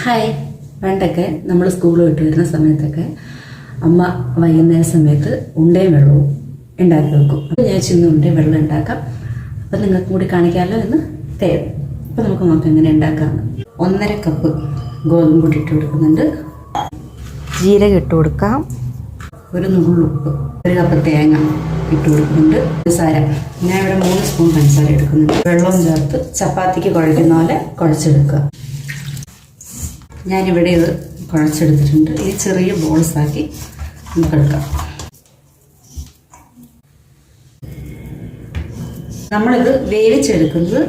Hi. പണ്ടൊക്കെ നമ്മൾ school വിട്ട് വരുന്ന സമയത്തൊക്കെ അമ്മ വൈകുന്നേര സമയത്ത് ഉണ്ടയും വെള്ളവും ഉണ്ടാക്കി വെക്കും. അപ്പോൾ ഞാൻ ചിന്ന ഉണ്ടയും വെള്ളം ഉണ്ടാക്കാം. അപ്പം നിങ്ങൾക്ക് കൂടി കാണിക്കാമല്ലോ എന്ന് തേടും. അപ്പോൾ നമുക്ക് നോക്കാം എങ്ങനെ ഉണ്ടാക്കാമെന്ന്. 1.5 കപ്പ് ഗോതമ്പ് പൊടി ഇട്ട് കൊടുക്കുന്നുണ്ട്. ജീരകം ഇട്ട് കൊടുക്കാം. ഒരു നുള്ളുപ്പ്. 1 കപ്പ് തേങ്ങ ഇട്ട് കൊടുക്കുന്നുണ്ട്. പഞ്ചസാര ഞാൻ ഇവിടെ 3 സ്പൂൺ പഞ്ചസാര എടുക്കുന്നുണ്ട്. വെള്ളവും ചേർത്ത് ചപ്പാത്തിക്ക് കുഴയ്ക്കുന്ന പോലെ കുഴച്ചെടുക്കുക. ഞാനിവിടെ ഇത് കുഴച്ചെടുത്തിട്ടുണ്ട്. ഈ ചെറിയ ബോൾസാക്കി നമുക്കെടുക്കാം. നമ്മളിത് വേവിച്ചെടുക്കുന്നത്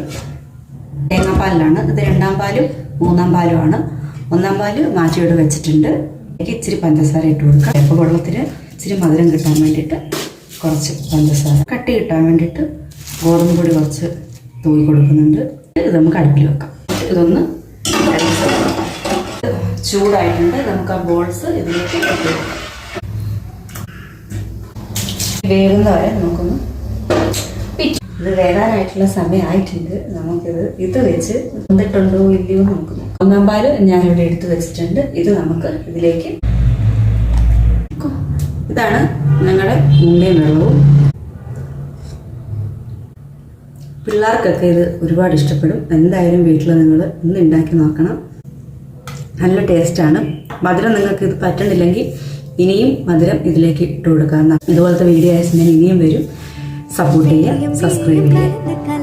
തേങ്ങാപ്പാലിലാണ്. ഇത് 2ാം പാലും 3ാം പാലുമാണ്. 1ാം പാല് മാറ്റിയോട് വെച്ചിട്ടുണ്ട്. എനിക്ക് ഇച്ചിരി പഞ്ചസാര ഇട്ട് കൊടുക്കാം. അപ്പോൾ വെള്ളത്തിന് ഇച്ചിരി മധുരം കിട്ടാൻ വേണ്ടിയിട്ട് കുറച്ച് പഞ്ചസാര, കട്ടി കിട്ടാൻ വേണ്ടിയിട്ട് ഗോതമ്പ് പൊടി കുറച്ച് തൂക്കി കൊടുക്കുന്നുണ്ട്. ഇത് നമുക്ക് അടുപ്പിൽ വെക്കാം. ഇതൊന്ന് ചൂടായിട്ടുണ്ട്. നമുക്ക് ആ ബോൾസ് ഇതിലേക്ക് ഇട്ട് വേകുന്ന വരെ നമുക്കൊന്ന് ഇത് വേകാനായിട്ടുള്ള സമയമായിട്ടുണ്ട്. നമുക്കിത് വെച്ച് വന്നിട്ടുണ്ടോ ഇല്ലയോ നമുക്ക് നോക്കാം. 1ാം പാല് ഞാനിവിടെ എടുത്ത് വെച്ചിട്ടുണ്ട്. ഇത് നമുക്ക് ഇതിലേക്ക്, ഇതാണ് ഞങ്ങളുടെ ഉണ്ടയും വെള്ളവും. പിള്ളേർക്കൊക്കെ ഇത് ഒരുപാട് ഇഷ്ടപ്പെടും. എന്തായാലും വീട്ടിൽ നിങ്ങൾ ഇന്ന് ഉണ്ടാക്കി നോക്കണം. നല്ല ടേസ്റ്റാണ്. മധുരം നിങ്ങൾക്ക് ഇത് പറ്റണില്ലെങ്കിൽ ഇനിയും മധുരം ഇതിലേക്ക് ഇട്ട് കൊടുക്കാവുന്ന. ഇതുപോലത്തെ വീഡിയോ ആയിട്ട് ഞാൻ ഇനിയും വരും. സപ്പോർട്ട് ചെയ്യുക, സബ്സ്ക്രൈബ് ചെയ്യുക.